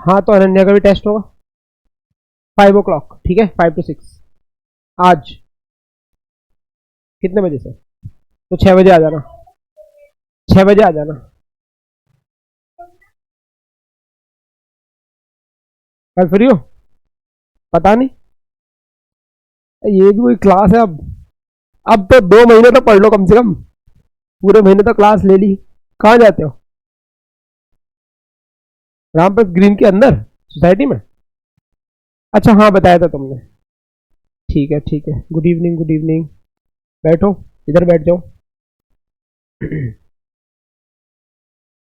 हाँ तो अनन्या का भी टेस्ट होगा 5 o'clock, ठीक है, 5 to 6 आज। कितने बजे से? तो 6 बजे आ जाना, 6 बजे आ जाना। कल फ्री हो? पता नहीं, ये भी कोई क्लास है अब तो 2 महीने तो पढ़ लो कम से कम, पूरे महीने तो क्लास ले ली। कहाँ जाते हो? रामप्रसाद ग्रीन के अंदर सोसाइटी में? अच्छा हाँ बताया था तुमने। ठीक है ठीक है, गुड इवनिंग गुड इवनिंग। बैठो, इधर बैठ जाओ।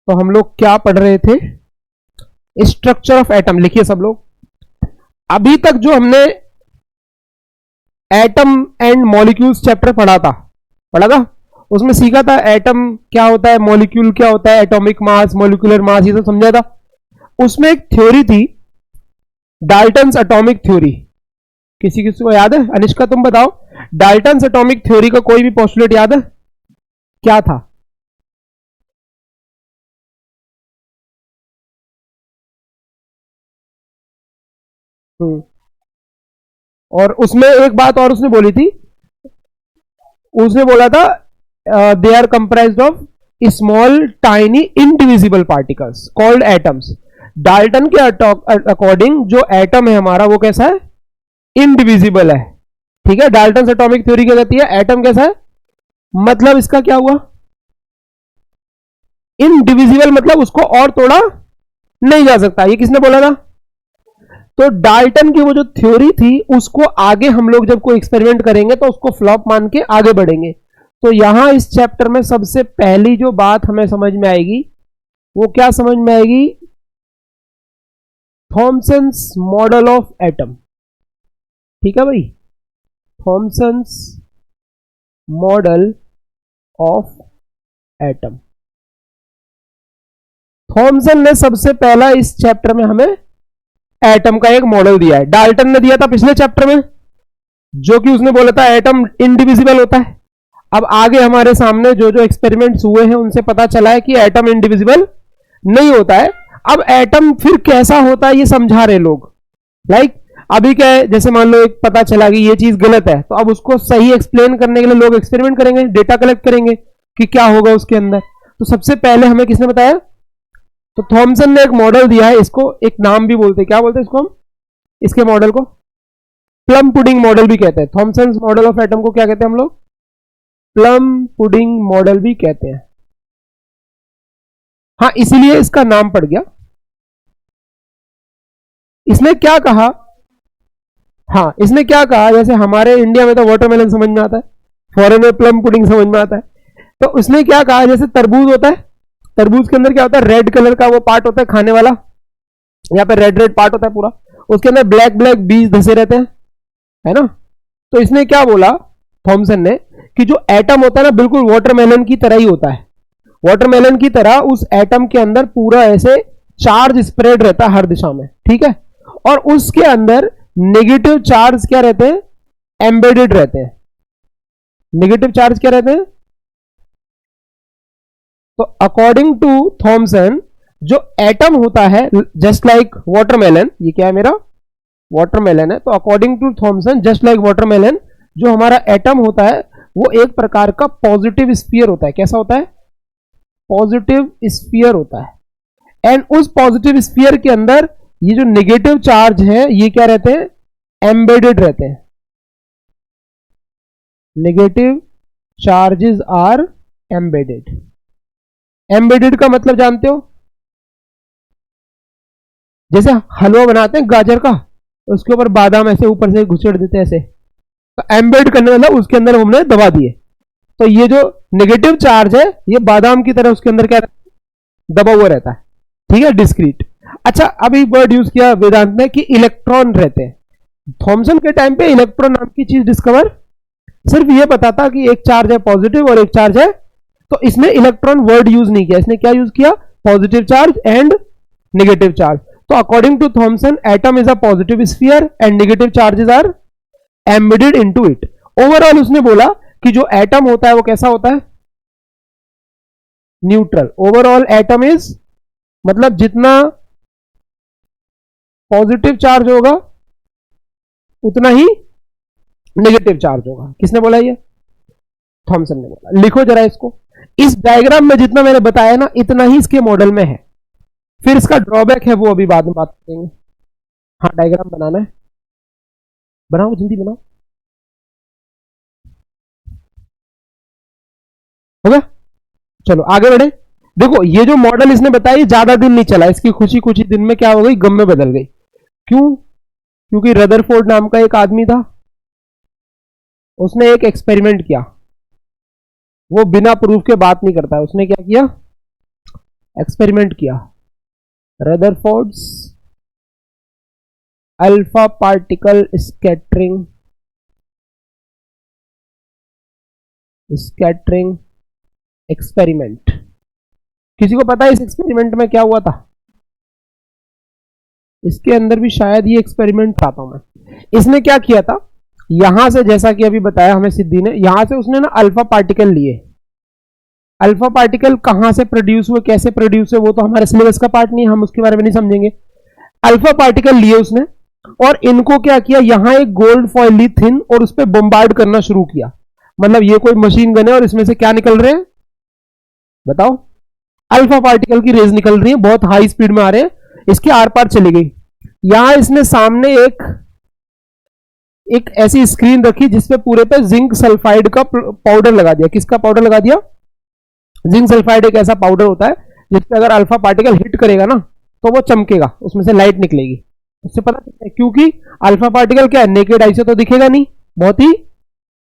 तो हम लोग क्या पढ़ रहे थे? Structure of atom. लिखिए सब लोग, अभी तक जो हमने एटम एंड मॉलिक्यूल्स चैप्टर पढ़ा था, उसमें सीखा था एटम क्या होता है, मॉलिक्यूल क्या होता है, एटॉमिक मास, मॉलिक्यूलर मास, ये सब समझा था। उसमें एक थ्योरी थी, डाल्टन्स एटॉमिक थ्योरी। किसी किसी को याद है? अनिष्का तुम बताओ, डाल्टन्स एटॉमिक थ्योरी का कोई भी पोस्टुलेट याद है? क्या था? और उसमें एक बात और उसने बोली थी, उसने बोला था they are comprised of small tiny indivisible particles called atoms. Dalton के अकॉर्डिंग जो एटम है हमारा वो कैसा है? इनडिविजिबल है, ठीक है। डाल्टन एटॉमिक थ्योरी क्या कहती है? एटम कैसा है, मतलब इसका क्या हुआ? इनडिविजिबल, मतलब उसको और तोड़ा नहीं जा सकता। ये किसने बोला था? तो डाल्टन की वो जो थ्योरी थी उसको आगे हम लोग जब कोई एक्सपेरिमेंट करेंगे तो उसको फ्लॉप मान के आगे बढ़ेंगे। तो यहां इस चैप्टर में सबसे पहली जो बात हमें समझ में आएगी वो क्या समझ में आएगी? Thomson's model of atom. ठीक है भाई, Thomson's model of atom. Thomson ने सबसे पहला इस चैप्टर में हमें एटम का एक मॉडल दिया है। डाल्टन ने दिया था पिछले चैप्टर में, जो कि उसने बोला था एटम इनडिविजिबल होता है। अब आगे हमारे सामने जो जो एक्सपेरिमेंट्स हुए हैं उनसे पता चला है कि एटम इनडिविजिबल नहीं होता है। अब एटम फिर कैसा होता है ये समझा रहे लोग। लाइक अभी क्या है, जैसे मान लो एक पता चला कि ये चीज गलत है, तो अब उसको सही एक्सप्लेन करने के लिए लोग एक्सपेरिमेंट करेंगे, डेटा कलेक्ट करेंगे कि क्या होगा उसके अंदर। तो सबसे पहले हमें किसने बताया? तो थॉमसन ने एक मॉडल दिया है, इसको एक नाम भी बोलते हैं, क्या बोलते हैं इसको हम? इसके मॉडल को प्लम पुडिंग मॉडल भी कहते हैं। थॉमसन मॉडल ऑफ एटम को क्या कहते हैं हम लोग? प्लम पुडिंग मॉडल भी कहते हैं। हाँ, इसीलिए इसका नाम पड़ गया। इसने क्या कहा? हाँ, इसने क्या कहा, जैसे हमारे इंडिया में तो वाटरमेलन समझ में आता है, फॉरेन में प्लम पुडिंग समझ में आता है। तो उसने क्या कहा, जैसे तरबूज होता है, तरबूज के अंदर क्या होता है? रेड कलर का वो पार्ट होता है खाने वाला, यहाँ पे रेड रेड पार्ट होता है पूरा, उसके अंदर ब्लैक ब्लैक बीज धसे रहते हैं, है ना। तो इसने क्या बोला थॉमसन ने कि जो एटम होता है ना बिल्कुल वाटरमेलन की तरह ही होता है। वाटरमेलन की तरह उस एटम के अंदर पूरा ऐसे चार्ज स्प्रेड रहता है हर दिशा में, ठीक है। और उसके अंदर नेगेटिव चार्ज क्या रहते हैं? एम्बेडेड रहते हैं। नेगेटिव चार्ज क्या रहते हैं? तो अकॉर्डिंग टू थॉमसन जो एटम होता है जस्ट लाइक वाटरमेलन, ये क्या है मेरा? वाटरमेलन है। तो according to Thomson just like watermelon जो हमारा एटम होता है वो एक प्रकार का पॉजिटिव स्फीयर होता है। कैसा होता है? पॉजिटिव स्फीयर होता है। एंड उस पॉजिटिव स्फीयर के अंदर ये जो नेगेटिव चार्ज है ये क्या रहते हैं? एम्बेडेड रहते हैं। Negative charges are embedded. Embedded का मतलब जानते हो? जैसे हलवा बनाते हैं गाजर का, उसके ऊपर बादाम ऐसे ऊपर से घुसेड़ देते हैं ऐसे, तो एम्बेड करने वाला उसके अंदर हमने दबा दिए। तो ये जो नेगेटिव चार्ज है ये बादाम की तरह उसके अंदर क्या दबा हुआ रहता है, ठीक है, डिस्क्रीट। अच्छा, अभी वर्ड यूज किया वेदांत ने कि इलेक्ट्रॉन रहते हैं। थॉमसन के टाइम पे इलेक्ट्रॉन नाम की चीज डिस्कवर सिर्फ ये पता था कि एक चार्ज है पॉजिटिव और एक चार्ज है, तो इसने इलेक्ट्रॉन वर्ड यूज नहीं किया, इसने क्या यूज किया? Positive charge and negative charge. तो according to Thomson atom is a positive sphere and negative charges are embedded into it. Overall उसने बोला कि जो एटम होता है वो कैसा होता है? न्यूट्रल। ओवरऑल एटम इज, मतलब जितना पॉजिटिव चार्ज होगा उतना ही नेगेटिव चार्ज होगा। किसने बोला ये? थॉमसन ने बोला। लिखो जरा इसको। इस डायग्राम में जितना मैंने बताया ना इतना ही इसके मॉडल में है। फिर इसका ड्रॉबैक है वो अभी बाद में बात करेंगे। हाँ डायग्राम बनाना है, बनाओ जल्दी बनाओ। हो गया? चलो आगे बढ़े। देखो ये जो मॉडल इसने बताया ज्यादा दिन नहीं चला, इसकी खुशी कुछ ही दिन में क्या हो गई, गम में बदल गई। क्यों? क्योंकि रदरफोर्ड नाम का एक आदमी था, उसने एक एक्सपेरिमेंट किया। वो बिना प्रूफ के बात नहीं करता है। उसने क्या किया? एक्सपेरिमेंट किया। Rutherford's alpha particle scattering experiment. किसी को पता है इस एक्सपेरिमेंट में क्या हुआ था? इसके अंदर भी शायद ये एक्सपेरिमेंट था मैं। इसने क्या किया था, यहां से जैसा कि अभी बताया हमें सिद्धि ने, यहां से उसने ना अल्फा पार्टिकल लिए। अल्फा पार्टिकल कहां से प्रोड्यूस हुए, कैसे प्रोड्यूस हुए, वो तो हमारे सिलेबस का पार्ट नहीं है, हम उसके बारे में नहीं समझेंगे। अल्फा पार्टिकल लिए उसने और इनको क्या किया, यहां एक गोल्ड फॉइल ली थिन और उस पर बम्बार्ड करना शुरू किया। मतलब ये कोई मशीन गन है और इसमें से क्या निकल रहे हैं बताओ? अल्फा पार्टिकल की रेज निकल रही है, बहुत हाई स्पीड में आ रहे हैं, इसके आर पार चली गई। यहां इसने सामने एक ऐसी स्क्रीन रखी जिसपे पूरे पे जिंक सल्फाइड का पाउडर लगा दिया। किसका पाउडर लगा दिया? जिंक सल्फाइड एक ऐसा पाउडर होता है जिसपे अगर अल्फा पार्टिकल हिट करेगा ना तो वो चमकेगा, उसमें से लाइट निकलेगी। उससे पता चलता है क्योंकि अल्फा पार्टिकल क्या है, नेकेड आई से तो दिखेगा नहीं, बहुत ही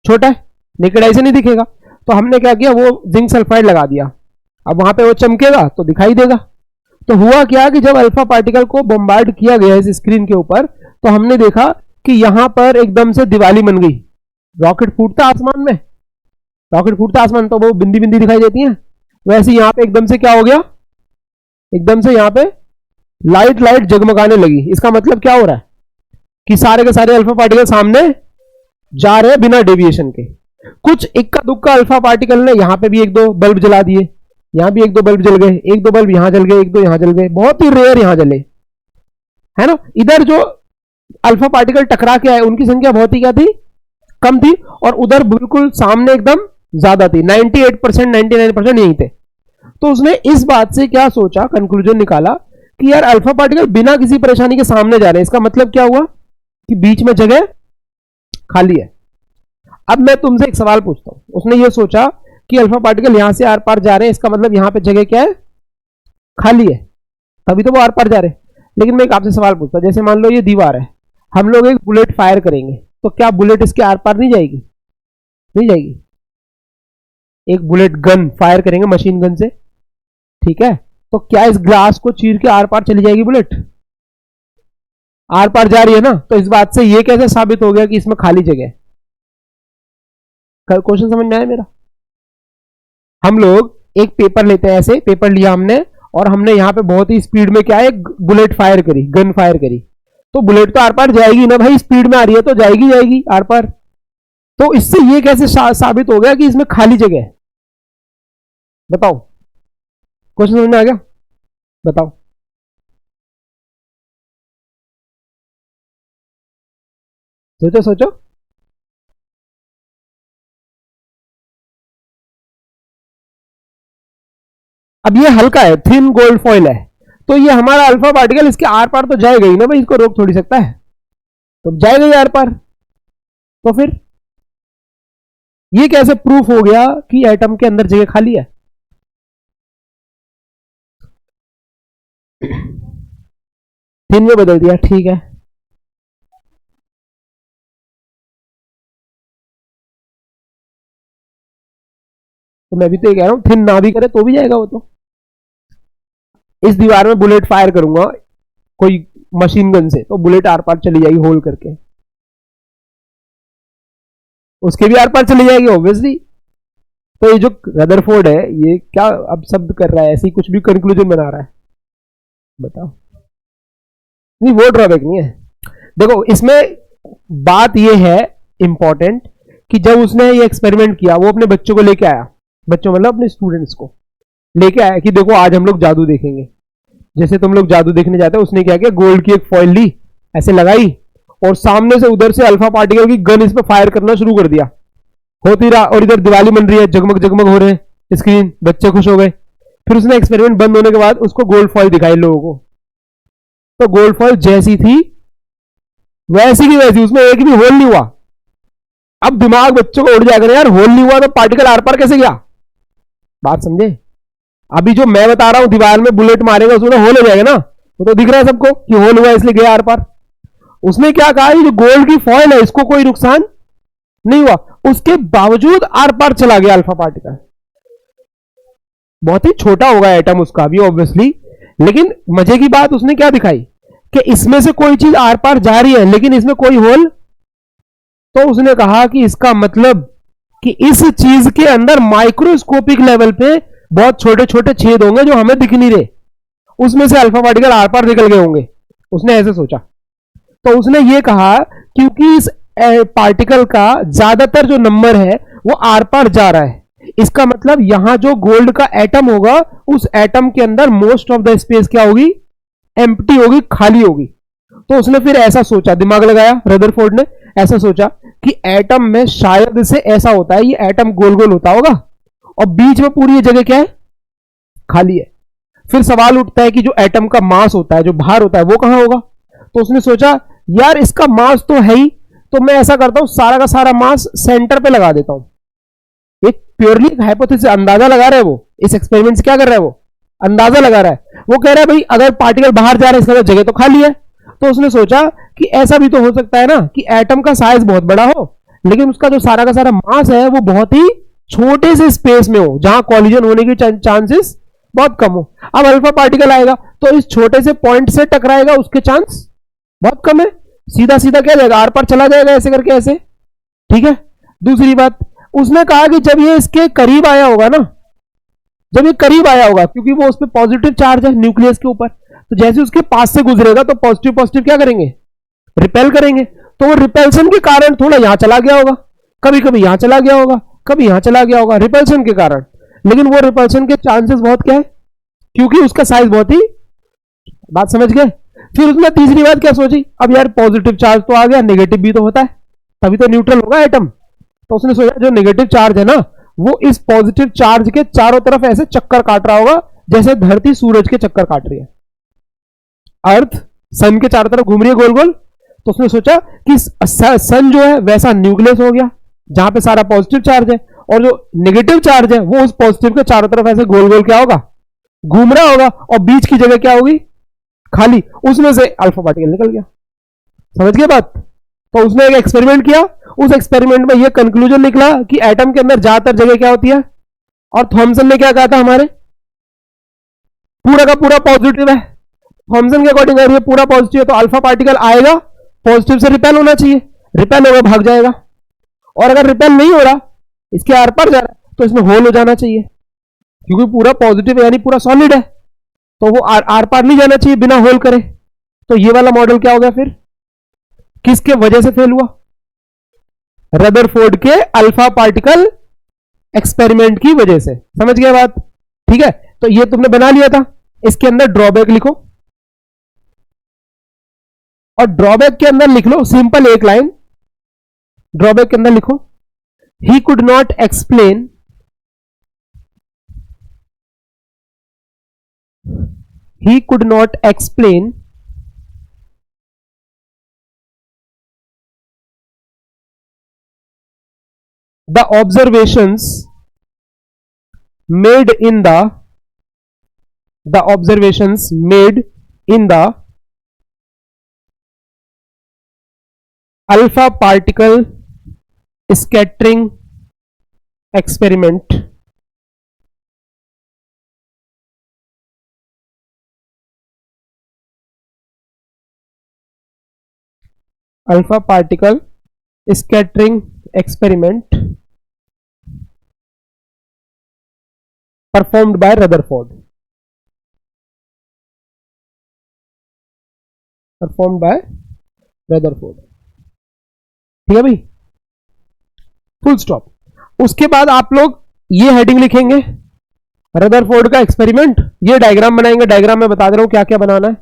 छोटा है, नेकेड आई से नहीं दिखेगा। तो हमने क्या किया, वो जिंक सल्फाइड लगा दिया। अब वहां पे वो चमकेगा तो दिखाई देगा। तो हुआ क्या कि जब अल्फा पार्टिकल को बम्बार्ड किया गया इस स्क्रीन के ऊपर, तो हमने देखा कि यहां पर एकदम से दिवाली बन गई। रॉकेट फूटता आसमान में, रॉकेट फूटता आसमान तो वो बिंदी बिंदी दिखाई देती है, वैसे यहां पे एकदम से क्या हो गया, एकदम से यहां पे लाइट लाइट जगमगाने लगी। इसका मतलब क्या हो रहा है कि सारे के सारे अल्फा पार्टिकल सामने जा रहे हैं बिना डेविएशन के। कुछ इक्का दुक्का अल्फा पार्टिकल ने यहां पे भी एक दो बल्ब जला दिए, यहां भी एक दो बल्ब जल गए, एक दो बल्ब यहां जल गए, एक दो यहां जल गए, बहुत ही रेयर यहां जले, है ना। इधर जो अल्फा पार्टिकल टकरा के आए उनकी संख्या बहुत ही क्या थी, कम थी, और उधर बिल्कुल सामने एकदम ज्यादा थी। 98% 99% यही थे। तो उसने इस बात से क्या सोचा, कंक्लूजन निकाला कि यार अल्फा पार्टिकल बिना किसी परेशानी के सामने जा रहे हैं, इसका मतलब क्या हुआ कि बीच में जगह खाली है। अब मैं तुमसे एक सवाल पूछता हूं, उसने ये सोचा कि अल्फा पार्टिकल यहां से आर पार जा रहे हैं, इसका मतलब यहां पे जगह क्या है, खाली है, तभी तो वो आर पार जा रहे हैं। लेकिन मैं एक आपसे सवाल पूछता हूं, जैसे मान लो ये दीवार है, हम लोग एक बुलेट फायर करेंगे तो क्या बुलेट इसके आर पार नहीं जाएगी? नहीं जाएगी। एक बुलेट गन फायर करेंगे मशीन गन से, ठीक है, तो क्या इस ग्लास को चीर के आर पार चली जाएगी बुलेट? आर पार जा रही है ना। तो इस बात से ये कैसे साबित हो गया कि इसमें खाली जगह है? क्वेश्चन समझ में आया मेरा? हम लोग एक पेपर लेते हैं, ऐसे पेपर लिया हमने और हमने यहां पे बहुत ही स्पीड में क्या है, बुलेट फायर करी, गन फायर करी, तो बुलेट तो आर पार जाएगी ना भाई, स्पीड में आ रही है तो जाएगी जाएगी आर पार। तो इससे ये कैसे साबित हो गया कि इसमें खाली जगह है? बताओ, क्वेश्चन समझ में आ गया? बताओ। सोचो सोचो। अब ये हल्का है, थिन गोल्ड फॉइल है, तो ये हमारा अल्फा पार्टिकल इसके आर पार तो जाएगा ही ना भाई, इसको रोक थोड़ी सकता है, तो जाएगा ही आर पार। तो फिर ये कैसे प्रूफ हो गया कि एटम के अंदर जगह खाली है? थिन में बदल दिया, ठीक है। तो मैं भी तो ये कह रहा हूं, थिन ना भी करे तो भी जाएगा वो तो। इस दीवार में बुलेट फायर करूंगा कोई मशीन गन से, तो बुलेट आर पार चली जाएगी होल करके, उसके भी आर पार चली जाएगी ऑब्वियसली। तो ये जो रदरफोर्ड है ये क्या अब शब्द कर रहा है, ऐसी कुछ भी कंक्लूजन बना रहा है, बताओ। नहीं वो ड्रॉबैक नहीं है। देखो इसमें बात ये है इंपॉर्टेंट कि जब उसने ये एक्सपेरिमेंट किया, वो अपने बच्चों को लेके आया, बच्चों मतलब अपने स्टूडेंट्स को लेके आया कि देखो आज हम लोग जादू देखेंगे। जैसे तुम लोग जादू देखने जाते हो, उसने क्या किया, गोल्ड की एक फॉइल ली, ऐसे लगाई और सामने से उधर से अल्फा पार्टिकल की गन इस पे फायर करना शुरू कर दिया। होती रहा और इधर दिवाली बन रही है, जगमग जगमग हो रहे हैं स्क्रीन, बच्चे खुश हो गए। फिर उसने एक्सपेरिमेंट बंद होने के बाद उसको गोल्ड फॉइल दिखाई लोगों को, तो गोल्ड फॉइल जैसी थी वैसी की वैसी, उसमें एक भी होल नहीं हुआ। अब दिमाग बच्चों को उड़ जाएगा, यार होल नहीं हुआ तो पार्टिकल आर पार कैसे गया? बात समझे? अभी जो मैं बता रहा हूं दीवार में बुलेट मारेगा उसमें होल हो जाएगा ना, वो तो दिख रहा है सबको कि होल हुआ इसलिए गया आर पार। उसने क्या कहा, ये जो गोल्ड की फॉइल है इसको कोई नुकसान नहीं हुआ, उसके बावजूद आर पार चला गया अल्फा पार्टिकल। बहुत ही छोटा होगा एटम उसका भी ऑब्वियसली, लेकिन मजे की बात उसने क्या दिखाई कि इसमें से कोई चीज आर पार जा रही है लेकिन इसमें कोई होल। तो उसने कहा कि इसका मतलब कि इस चीज के अंदर माइक्रोस्कोपिक लेवल पे बहुत छोटे छोटे छेद होंगे जो हमें दिख नहीं रहे, उसमें से अल्फा पार्टिकल आर पार निकल गए होंगे। उसने ऐसे सोचा। तो उसने ये कहा क्योंकि इस पार्टिकल का ज्यादातर जो नंबर है वो आर पार जा रहा है, इसका मतलब यहां जो गोल्ड का एटम होगा उस एटम के अंदर मोस्ट ऑफ द स्पेस क्या होगी, एम्प्टी होगी, खाली होगी। तो उसने फिर ऐसा सोचा, दिमाग लगाया रदरफोर्ड ने, ऐसा सोचा कि एटम में शायद से ऐसा होता है, ये एटम गोल गोल होता होगा और बीच में पूरी ये जगह क्या है, खाली है। फिर सवाल उठता है कि जो एटम का मास होता है, जो भार होता है, वो कहां होगा? तो उसने सोचा यार इसका मास तो है ही, तो मैं ऐसा करता हूं सारा का सारा मास सेंटर पे लगा देता हूं। एक प्योरली हाइपोथेसिस, अंदाजा लगा रहा है वो, इस एक्सपेरिमेंट से क्या कर रहा है वो, अंदाजा लगा रहा है। वो कह रहा है भाई अगर पार्टिकल बाहर जा रहा है इसका जगह तो खाली है। तो उसने सोचा कि ऐसा भी तो हो सकता है ना कि एटम का साइज बहुत बड़ा हो लेकिन उसका जो सारा का सारा मास है वो बहुत ही छोटे से स्पेस में हो जहां कॉलिजन होने की चांसेस बहुत कम हो। अब अल्फा पार्टिकल आएगा तो इस छोटे से पॉइंट से टकराएगा, उसके चांस बहुत कम है, सीधा सीधा क्या जाएगा, आर पार चला जाएगा ऐसे करके ऐसे। ठीक है। दूसरी बात उसने कहा कि जब ये इसके करीब आया होगा ना, जब ये करीब आया होगा क्योंकि वो उस पर पॉजिटिव चार्ज है न्यूक्लियस के ऊपर, तो जैसे उसके पास से गुजरेगा तो पॉजिटिव पॉजिटिव क्या करेंगे, रिपेल करेंगे। तो वो रिपेल्सन के कारण थोड़ा यहां चला गया होगा, कभी कभी यहां चला गया होगा, कभी यहां चला गया होगा, रिपल्सन के कारण। लेकिन वो रिपल्सन के चांसेस बहुत क्या है क्योंकि उसका साइज बहुत ही, बात समझ गए? फिर उसने तीसरी बात क्या सोची, अब यार पॉजिटिव चार्ज तो आ गया, नेगेटिव भी तो होता है, तभी तो न्यूट्रल होगा एटम। तो उसने सोचा जो नेगेटिव चार्ज है ना वो इस पॉजिटिव चार्ज के चारों तरफ ऐसे चक्कर काट रहा होगा जैसे धरती सूरज के चक्कर काट रही है, अर्थ सन के चारों तरफ घूम रही है गोल गोल। तो उसने सोचा कि सन जो है वैसा न्यूक्लियस हो गया जहां पे सारा पॉजिटिव चार्ज है और जो नेगेटिव चार्ज है वो उस पॉजिटिव के चारों तरफ ऐसे गोल गोल क्या होगा, घूम रहा होगा और बीच की जगह क्या होगी, खाली, उसमें से अल्फा पार्टिकल निकल गया। समझ गए बात? तो उसने एक एक्सपेरिमेंट किया, उस एक्सपेरिमेंट में यह कंक्लूजन निकला कि एटम के अंदर ज्यादातर जगह क्या होती है, और थॉमसन ने क्या कहा था, हमारे पूरा का पूरा पॉजिटिव है। थॉमसन के अकॉर्डिंग अगर ये पूरा पॉजिटिव है तो अल्फा पार्टिकल आएगा, पॉजिटिव से रिपेल होना चाहिए, रिपेल होगा भाग जाएगा, और अगर रिपेल नहीं हो रहा, इसके आर पार जा रहा है, तो इसमें होल हो जाना चाहिए क्योंकि पूरा पॉजिटिव यानी पूरा सॉलिड है, तो वो आर पार नहीं जाना चाहिए बिना होल करे। तो ये वाला मॉडल क्या हो गया फिर, किसके वजह से फेल हुआ, रदरफोर्ड के अल्फा पार्टिकल एक्सपेरिमेंट की वजह से। समझ गए बात? ठीक है। तो ये तुमने बना लिया था, इसके अंदर ड्रॉबैक लिखो और ड्रॉबैक के अंदर लिख लो सिंपल एक लाइन, ड्रॉबैक के अंदर लिखो he could not explain the observations made in the alpha particle scattering experiment. Alpha particle scattering experiment performed by Rutherford. ठीक है भाई, फुल स्टॉप। उसके बाद आप लोग ये हेडिंग लिखेंगे रदरफोर्ड का एक्सपेरिमेंट, ये डायग्राम बनाएंगे। डायग्राम में बता दे रहा हूं क्या क्या बनाना है।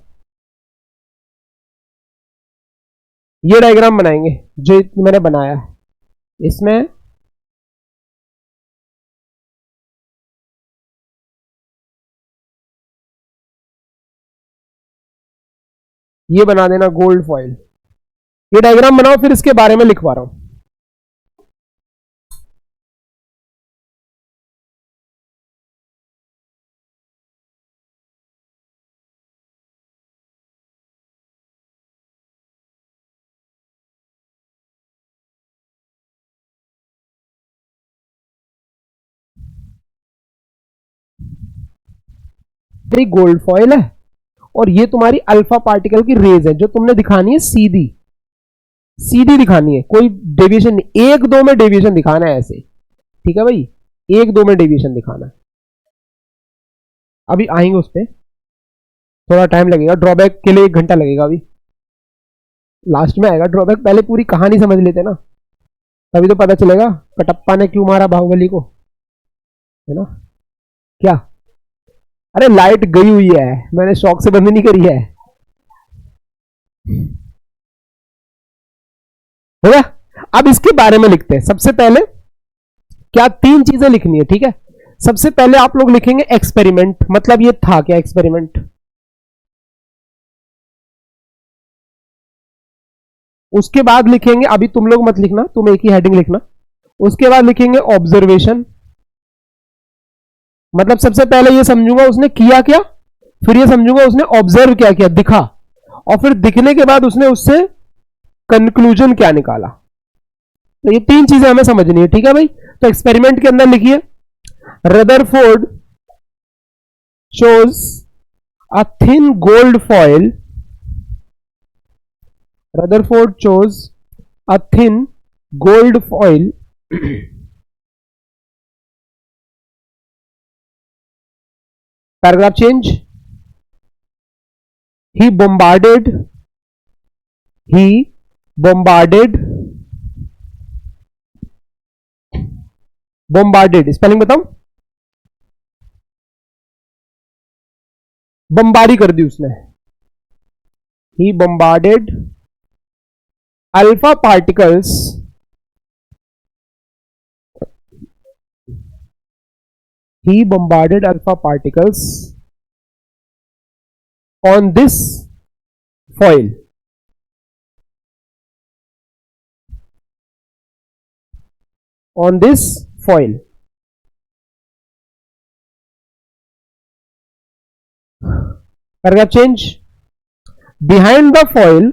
ये डायग्राम बनाएंगे जो मैंने बनाया है, इसमें ये बना देना गोल्ड फॉइल। ये डायग्राम बनाओ, फिर इसके बारे में लिखवा रहा हूं। गोल्ड फॉइल है और ये तुम्हारी अल्फा पार्टिकल की रेज है जो तुमने दिखानी है सीधी सीधी दिखानी है, कोई डेविएशन नहीं। एक दो में डेविएशन दिखाना है ऐसे, ठीक है भाई, एक दो में डेविएशन दिखाना है। अभी आएंगे उस पर, थोड़ा टाइम लगेगा। ड्रॉबैक के लिए 1 घंटा लगेगा, अभी लास्ट में आएगा ड्रॉबैक। पहले पूरी कहानी समझ लेते ना, तभी तो पता चलेगा कटप्पा ने क्यों मारा बाहुबली को, है ना। क्या, अरे लाइट गई हुई है, मैंने शौक से बंद नहीं करी है। हो गया। अब इसके बारे में लिखते हैं। सबसे पहले क्या 3 चीजें लिखनी है, ठीक है। सबसे पहले आप लोग लिखेंगे एक्सपेरिमेंट, मतलब ये था क्या एक्सपेरिमेंट। उसके बाद लिखेंगे, अभी तुम लोग मत लिखना, तुम एक ही हेडिंग लिखना। उसके बाद लिखेंगे ऑब्जर्वेशन, मतलब सबसे पहले ये समझूंगा उसने किया क्या, फिर ये समझूंगा उसने ऑब्जर्व क्या किया, दिखा, और फिर दिखने के बाद उसने उससे कंक्लूजन क्या निकाला। तो ये 3 चीजें हमें समझनी है, ठीक है भाई। तो एक्सपेरिमेंट के अंदर लिखिए, Rutherford shows a thin gold foil. Rutherford chose a thin gold foil paragraph change. He bombarded spelling बताऊं, बमबारी कर दी उसने। He bombarded alpha particles on this foil. Paragraph change. Behind the foil,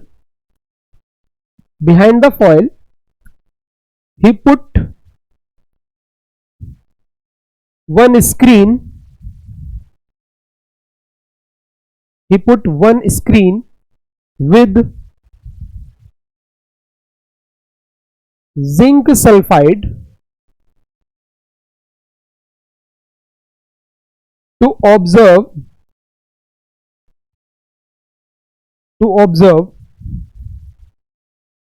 he put one screen with zinc sulfide to observe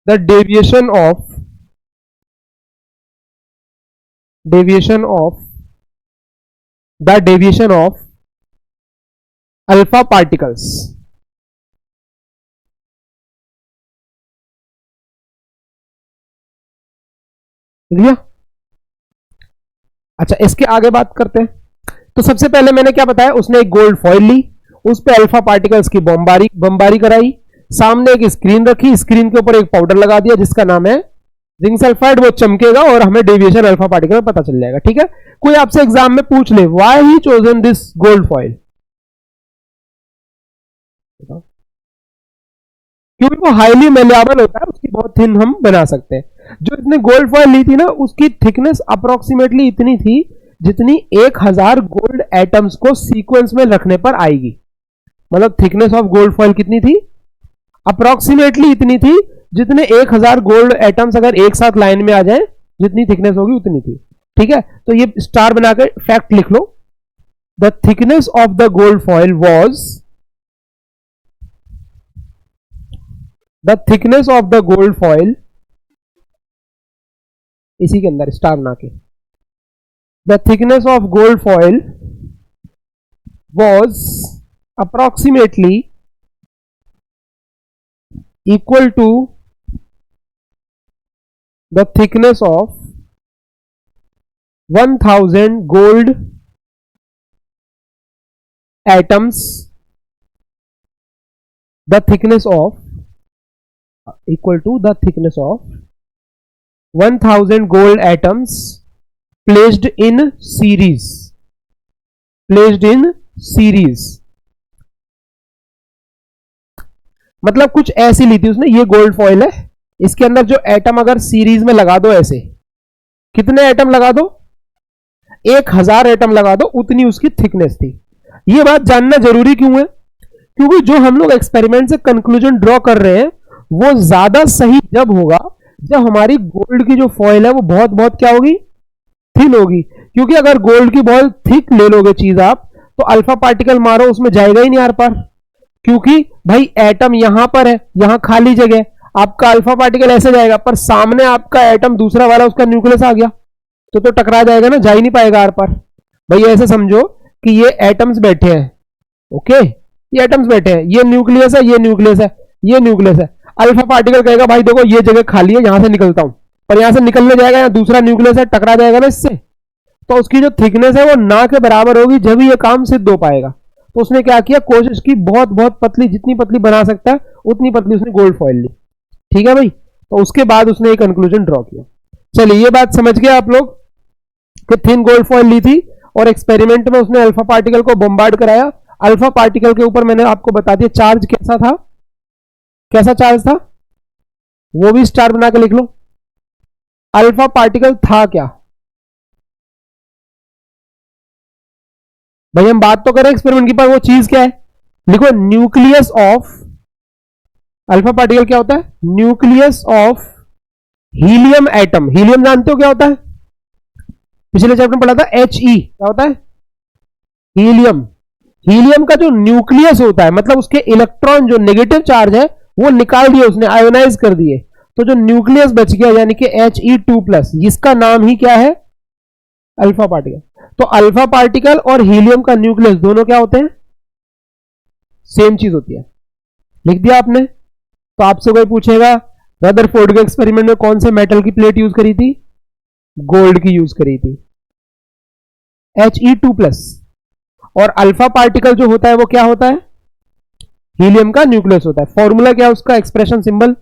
the deviation of alpha particles. लिया। अच्छा, इसके आगे बात करते हैं। तो सबसे पहले मैंने क्या बताया, उसने एक गोल्ड फॉइल ली, उस पे अल्फा पार्टिकल्स की बमबारी कराई, सामने एक स्क्रीन रखी, स्क्रीन के ऊपर एक पाउडर लगा दिया जिसका नाम है जिंक सल्फाइड, वो चमकेगा और हमें डेविएशन अल्फा पार्टिकल पता चल जाएगा, ठीक है। कोई आपसे एग्जाम में पूछ ले why he chosen this gold foil, क्योंकि वो हाईली मेलेबल होता है, उसकी बहुत थिन हम बना सकते हैं। जो इसने गोल्ड फॉइल ली थी ना, उसकी थिकनेस अप्रोक्सीमेटली इतनी थी जितनी 1000 गोल्ड एटम्स को सीक्वेंस में रखने पर आएगी। मतलब थिकनेस ऑफ गोल्ड फॉइल कितनी थी, अप्रोक्सीमेटली इतनी थी जितने 1000 गोल्ड एटम्स अगर एक साथ लाइन में आ जाए जितनी थिकनेस होगी उतनी थी, ठीक है। तो ये स्टार बनाकर फैक्ट लिख लो, the thickness of the gold foil was इसी के अंदर स्टार बना के, the thickness of gold foil was approximately equal to the thickness of 1000 gold atoms, the thickness of equal to the thickness of 1000 gold atoms placed in series, मतलब कुछ ऐसी ली थी उसने। ये गोल्ड फॉइल है, इसके अंदर जो एटम अगर सीरीज में लगा दो, ऐसे कितने एटम लगा दो, 1000 एटम लगा दो, उतनी उसकी थिकनेस थी। ये बात जानना जरूरी क्यों है? क्योंकि जो हम लोग एक्सपेरिमेंट से कंक्लूजन ड्रॉ कर रहे हैं वो ज्यादा सही जब होगा जब हमारी गोल्ड की जो फॉइल है वो बहुत बहुत क्या होगी, थिन होगी। क्योंकि अगर गोल्ड की बहुत थिक ले लोगे चीज आप, तो अल्फा पार्टिकल मारो उसमें जाएगा ही नहीं आर पार, क्योंकि भाई एटम यहां पर है, यहां खाली जगह, आपका अल्फा पार्टिकल ऐसे जाएगा, पर सामने आपका एटम दूसरा वाला उसका न्यूक्लियस आ गया तो टकरा जाएगा ना, जा ही नहीं पाएगा आर पार। भाई ऐसे समझो कि ये एटम्स बैठे हैं, ओके, ये एटम्स बैठे हैं, ये न्यूक्लियस है, ये न्यूक्लियस है, ये न्यूक्लियस है। अल्फा पार्टिकल कहेगा भाई देखो ये जगह खाली है, यहां से निकलता हूं, पर यहां से निकलने जाएगा, यहाँ दूसरा न्यूक्लियस है, टकरा जाएगा ना इससे, तो उसकी जो थिकनेस है वो ना के बराबर होगी, जब ये काम सिद्ध हो पाएगा। तो उसने क्या किया, कोशिश की बहुत बहुत पतली, जितनी पतली बना सकता है उतनी पतली उसने गोल्ड फॉइल ली। ठीक है भाई, तो उसके बाद उसने एक कंक्लूजन ड्रॉ किया। चलिए ये बात समझ गए आप लोग कि थिन गोल्ड फॉइल ली थी और एक्सपेरिमेंट में उसने अल्फा पार्टिकल को बॉम्बार्ड कराया। अल्फा पार्टिकल के ऊपर मैंने आपको बता दिया चार्ज कैसा था, कैसा चार्ज था, वो भी स्टार बना के लिख लो। अल्फा पार्टिकल था क्या भाई, हम बात तो करें एक्सपेरिमेंट की, पर वो चीज क्या है, लिखो न्यूक्लियस ऑफ, अल्फा पार्टिकल क्या होता है, nucleus of helium atom. Helium जानते हो क्या होता है, पिछले चैप्टर में पढ़ा था, He क्या होता है, हीलियम। हीलियम का जो न्यूक्लियस होता है, मतलब उसके इलेक्ट्रॉन जो नेगेटिव चार्ज है वो निकाल दिए उसने, आयोनाइज कर दिए, तो जो न्यूक्लियस बच गया यानी कि He2+, इसका नाम ही क्या है, अल्फा पार्टिकल। तो अल्फा पार्टिकल और हीलियम का न्यूक्लियस दोनों क्या होते हैं, सेम चीज होती है। लिख दिया आपने। तो आपसे कोई पूछेगा रदरफोर्ड के एक्सपेरिमेंट में कौन से मेटल की प्लेट यूज करी थी, गोल्ड की यूज करी थी, He2+। और अल्फा पार्टिकल जो होता है वो क्या होता है, हीलियम का न्यूक्लियस होता है। फॉर्मूला क्या है उसका, एक्सप्रेशन सिंबल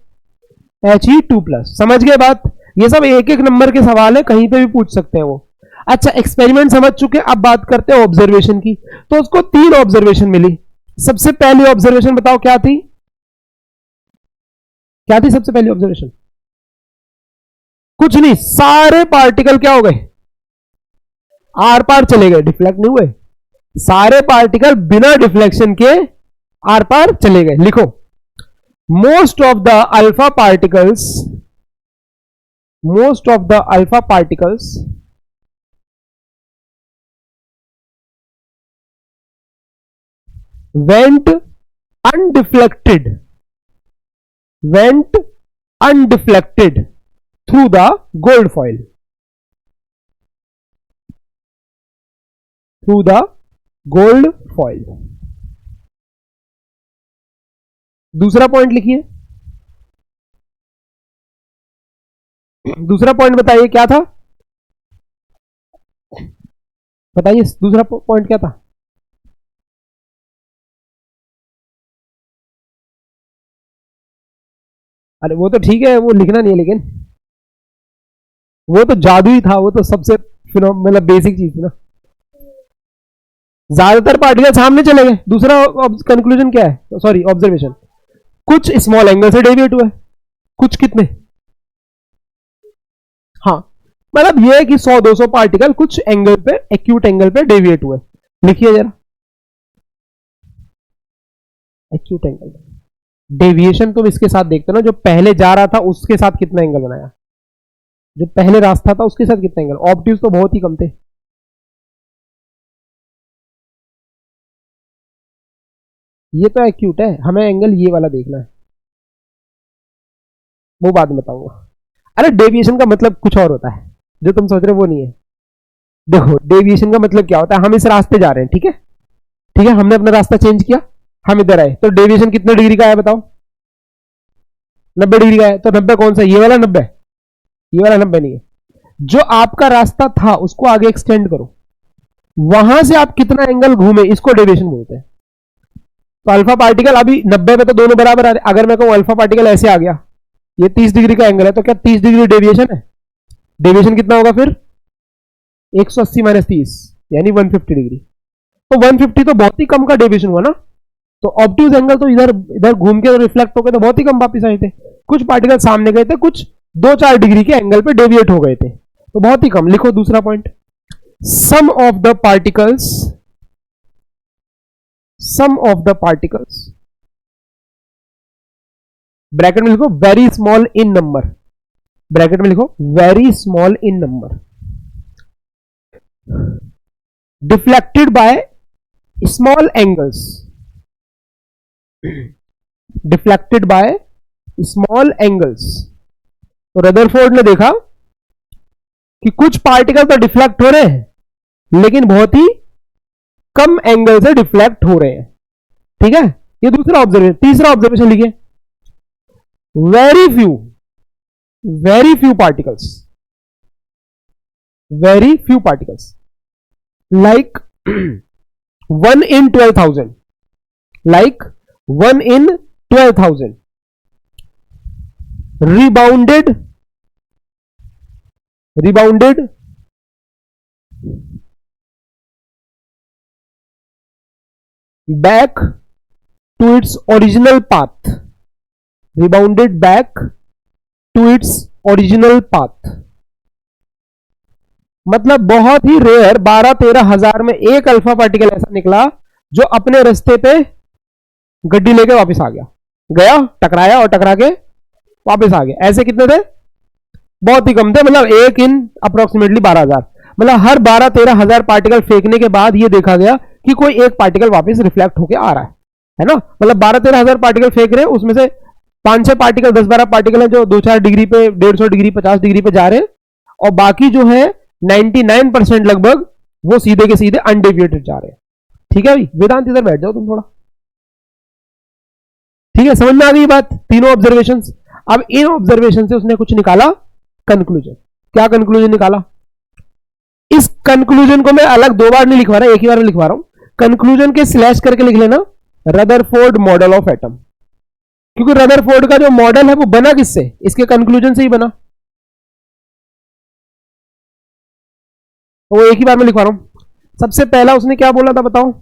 He2+। समझ गए बात, ये सब एक एक नंबर के सवाल है, कहीं पे भी पूछ सकते हैं वो। अच्छा एक्सपेरिमेंट समझ चुके, अब बात करते हैं ऑब्जर्वेशन की। तो उसको 3 ऑब्जर्वेशन मिली। सबसे पहली ऑब्जर्वेशन बताओ क्या थी, क्या थी सबसे पहली ऑब्जर्वेशन, कुछ नहीं, सारे पार्टिकल क्या हो गए, आर पार चले गए, डिफ्लेक्ट नहीं हुए, सारे पार्टिकल बिना डिफ्लेक्शन के आर पार चले गए। लिखो, most of the alpha particles, most of the alpha particles went undeflected, went undeflected through the gold foil, through the gold foil। दूसरा पॉइंट लिखिए, दूसरा पॉइंट बताइए क्या था, बताइए दूसरा पॉइंट क्या था। अरे वो तो ठीक है, वो लिखना नहीं है, लेकिन वो तो जादू ही था, वो तो सबसे मतलब बेसिक चीज थी ना। ज्यादातर पार्टिकल सामने चले गए। दूसरा कंक्लूजन क्या है, सॉरी ऑब्जर्वेशन, कुछ स्मॉल एंगल से डेविएट हुए, कुछ कितने, हाँ मतलब ये है कि 100-200 पार्टिकल कुछ एंगल पे, एक्यूट एंगल पे डेविएट हुए। लिखिए जरा, एक्यूट एंगल डेविएशन तुम इसके साथ देखते हो ना, जो पहले जा रहा था उसके साथ कितना एंगल बनाया, जो पहले रास्ता था उसके साथ कितना एंगल, ऑब्ट्यूज तो बहुत ही कम थे। ये तो एक्यूट है, हमें एंगल ये वाला देखना है, वो बाद में बताऊंगा। अरे डेविएशन का मतलब कुछ और होता है, जो तुम सोच रहे हो वो नहीं है। देखो डेविएशन का मतलब क्या होता है, हम इस रास्ते जा रहे हैं, ठीक है, ठीक है, हमने अपना रास्ता चेंज किया, हम इधर आए, तो डेविएशन कितने डिग्री का है बताओ? 90 डिग्री का है। तो 90 कौन सा, ये वाला 90? ये वाला 90 नहीं है। जो आपका रास्ता था उसको आगे एक्सटेंड करो, वहां से आप कितना एंगल घूमे, इसको डेविएशन बोलते हैं। तो अल्फा पार्टिकल अभी 90 पे तो दोनों बराबर आ रहे। अगर मैं कहूं अल्फा पार्टिकल ऐसे आ गया, ये 30 डिग्री का एंगल है, तो क्या 30 डिग्री डेविएशन है? डेविएशन कितना होगा फिर? 180 माइनस 30 यानी 150 डिग्री। तो 150 तो बहुत ही कम का डेविएशन हुआ ना। तो ऑब्ट्यूज एंगल तो इधर इधर घूम के रिफ्लेक्ट होकर तो बहुत ही कम वापिस आए थे। कुछ पार्टिकल सामने गए थे, कुछ 2-4 डिग्री के एंगल पे डेविएट हो गए थे, तो बहुत ही कम। लिखो दूसरा point, sum of the particles bracket में लिखो very small in number, bracket में लिखो very small in number, deflected by small angles, deflected by small angles. तो रदरफोर्ड ने देखा कि कुछ पार्टिकल तो डिफ्लेक्ट हो रहे हैं लेकिन बहुत ही कम एंगल से डिफ्लेक्ट हो रहे हैं। ठीक है, ये दूसरा ऑब्जर्वेशन। तीसरा ऑब्जर्वेशन लिखिए, very few particles like 1 in 12,000, like 1 in 12,000 rebounded back to its original path, rebounded back to its original path। मतलब बहुत ही रेयर 12-13 हजार में एक अल्फा पार्टिकल ऐसा निकला जो अपने रास्ते पे गड्डी लेके वापस आ गया, टकराया और टकरा के वापस आ गया। ऐसे कितने थे? बहुत ही कम थे, मतलब एक इन अप्रोक्सीमेटली 12,000। मतलब हर 12-13 हजार पार्टिकल फेंकने के बाद ये देखा गया कि कोई एक पार्टिकल वापस रिफ्लेक्ट होके आ रहा है ना। मतलब 12-13 हजार पार्टिकल फेंक रहे हैं, उसमें से 5-6 पार्टिकल 10-12 पार्टिकल है जो 2-4 डिग्री पे, 150 डिग्री, 50 डिग्री पे जा रहे हैं, और बाकी जो है 99% लगभग वो सीधे के सीधे अनडेविएटेड जा रहे हैं। ठीक है भाई, वेदांत इधर बैठ जाओ तुम थोड़ा। ठीक है, समझ में आ गई बात? तीनों ऑब्जर्वेशंस। अब इन ऑब्जर्वेशन से उसने कुछ निकाला कंक्लूजन। क्या कंक्लूजन निकाला? इस कंक्लूजन को मैं अलग 2 बार नहीं लिखवा रहा, एक ही बार में लिखवा रहा हूं। कंक्लूजन के स्लैश करके लिख लेना रदरफोर्ड मॉडल ऑफ एटम, क्योंकि रदरफोर्ड का जो मॉडल है वो बना किससे? इसके कंक्लूजन से ही बना। तो वो एक ही बार में लिखवा रहा हूं। सबसे पहला उसने क्या बोला था बताओ?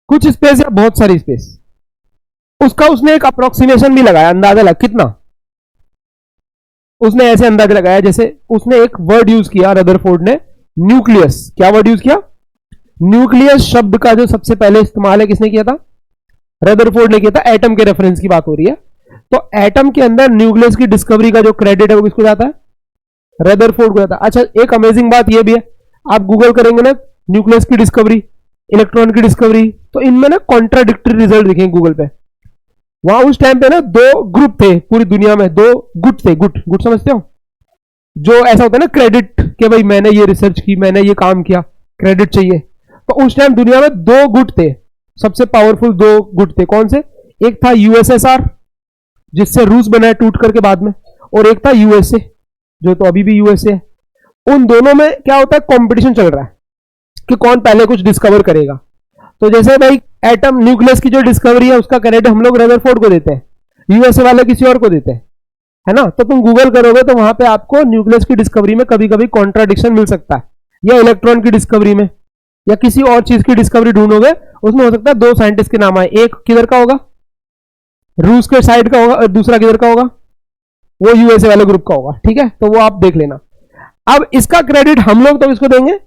कुछ स्पेस या बहुत सारी स्पेस, उसका उसने एक अप्रोक्सीमेशन भी लगाया, अंदाजा लगा। कितना? उसने ऐसे अंदाजा लगाया जैसे उसने एक वर्ड यूज किया रदरफोर्ड ने, न्यूक्लियस। क्या वर्ड यूज किया? न्यूक्लियस शब्द का जो सबसे पहले इस्तेमाल है किसने किया था? रदरफोर्ड ने किया था। एटम के रेफरेंस की बात हो रही है, तो एटम के अंदर न्यूक्लियस की डिस्कवरी का जो क्रेडिट है वो किसको जाता है? रदरफोर्ड को जाता है। अच्छा, एक अमेजिंग बात ये भी है, आप गूगल करेंगे ना न्यूक्लियस की डिस्कवरी, इलेक्ट्रॉन की डिस्कवरी, तो इनमें ना कॉन्ट्राडिक्टरी रिजल्ट दिखेंगे गूगल पे। वहां उस टाइम पे ना 2 ग्रुप थे पूरी दुनिया में, 2 गुट थे। गुट समझते हो? जो ऐसा होता है ना क्रेडिट, कि भाई मैंने ये रिसर्च की, मैंने ये काम किया, क्रेडिट चाहिए। तो उस टाइम दुनिया में 2 गुट थे, सबसे पावरफुल 2 गुट थे। कौन से? एक था यूएसएसआर, जिससे रूस बना टूट करके बाद में, और एक था यूएसए, जो तो अभी भी यूएसए है। उन दोनों में क्या होता है? कंपटीशन चल रहा है कि कौन पहले कुछ डिस्कवर करेगा। तो जैसे भाई एटम न्यूक्लियस की जो डिस्कवरी है उसका क्रेडिट हम लोग रदरफोर्ड को देते हैं, यूएसए वाले किसी और को देते हैं, है ना। तो तुम गूगल करोगे तो वहां पे आपको न्यूक्लियस की डिस्कवरी में कभी कभी कॉन्ट्राडिक्शन मिल सकता है, या इलेक्ट्रॉन की डिस्कवरी में, या किसी और चीज की डिस्कवरी ढूंढोगे, उसमें हो सकता है 2 साइंटिस्ट के नाम आए, एक किधर का होगा? रूस के साइड का होगा, और दूसरा किधर का होगा? वो यूएसए वाले ग्रुप का होगा। ठीक है, तो वो आप देख लेना। अब इसका क्रेडिट हम लोग तो इसको देंगे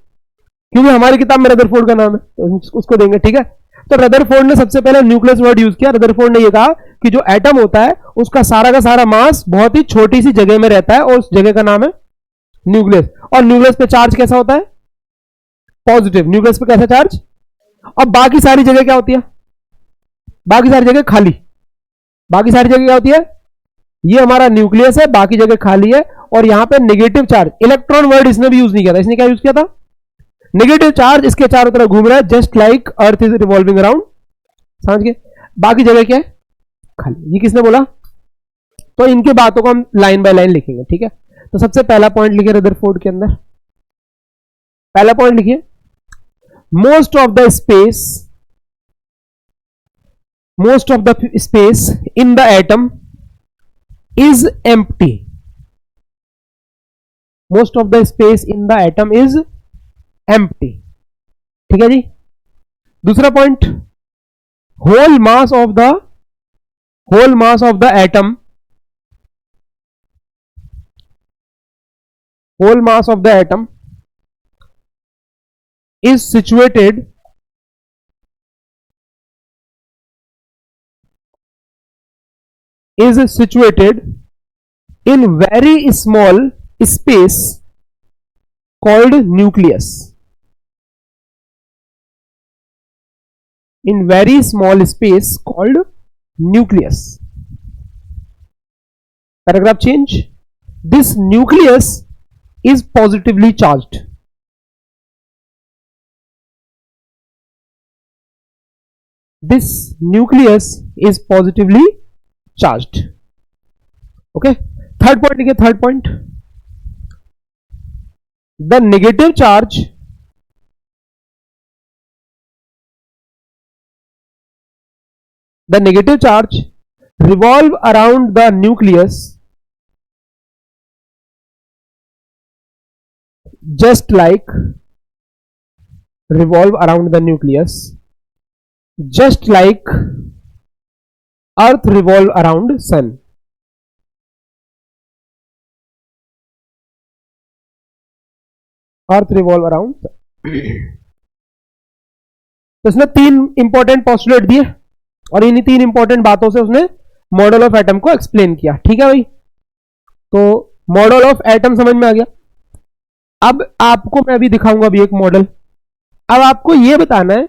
क्योंकि हमारी किताब में रदरफोर्ड का नाम है, तो उसको देंगे। ठीक है, तो रदरफोर्ड ने सबसे पहले न्यूक्लियस वर्ड यूज किया। रदरफोर्ड ने यह कहा कि जो एटम होता है उसका सारा का सारा मास बहुत ही छोटी सी जगह में रहता है, और उस जगह का नाम है न्यूक्लियस। और न्यूक्लियस पे चार्ज कैसा होता है? पॉजिटिव। न्यूक्लियस पे कैसा चार्ज? और बाकी सारी जगह क्या होती है? बाकी सारी जगह खाली। बाकी सारी जगह क्या होती है? ये हमारा न्यूक्लियस है, बाकी जगह खाली है। और यहां पे नेगेटिव चार्ज, इलेक्ट्रॉन वर्ड इसने भी यूज नहीं किया था। इसने क्या यूज किया था? नेगेटिव चार्ज इसके चारों तरफ घूम रहा है, just like earth is revolving around. समझ गए? बाकी जगह क्या है? खाली। ये किसने बोला? तो इनकी बातों को हम लाइन बाय लाइन लिखेंगे, ठीक है। तो सबसे पहला पॉइंट लिखिए रदरफोर्ड के अंदर। पहला पॉइंट लिखिए, most of the space in the atom is empty. Most of the space in the atom is empty, ठीक है जी। दूसरा point, whole mass of the atom, whole mass of the atom is situated in very small space called nucleus. In very small space called nucleus. Paragraph change. This nucleus is positively charged. This nucleus is positively charged. Okay. Third point लिखिए, third point. The negative charge revolve around the nucleus just like earth revolve around sun. Earth revolve around. तो इसने तीन important postulate दिए और इन्हीं तीन important बातों से उसने मॉडल ऑफ एटम को एक्सप्लेन किया, ठीक है भाई। तो मॉडल ऑफ एटम समझ में आ गया। अब आपको मैं अभी दिखाऊंगा अभी एक मॉडल। अब आपको यह बताना है,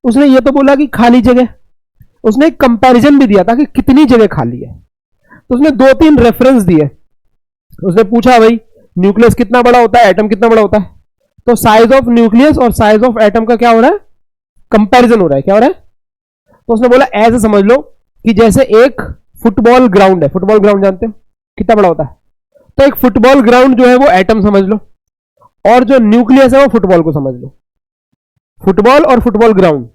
उसने ये तो बोला कि खाली जगह, उसने एक कंपैरिजन भी दिया था कि कितनी जगह खाली है। तो उसने दो तीन रेफरेंस दिए। उसने पूछा भाई न्यूक्लियस कितना बड़ा होता है, एटम कितना बड़ा होता है। तो साइज ऑफ न्यूक्लियस और साइज ऑफ एटम का क्या हो रहा है? कंपैरिजन हो रहा है। क्या हो रहा है? तो उसने बोला ऐसे समझ लो कि जैसे एक फुटबॉल ग्राउंड है। फुटबॉल ग्राउंड जानते हो कितना बड़ा होता है? तो एक फुटबॉल ग्राउंड जो है वो एटम समझ लो, और जो न्यूक्लियस है वो फुटबॉल को समझ लो। फुटबॉल और फुटबॉल ग्राउंड,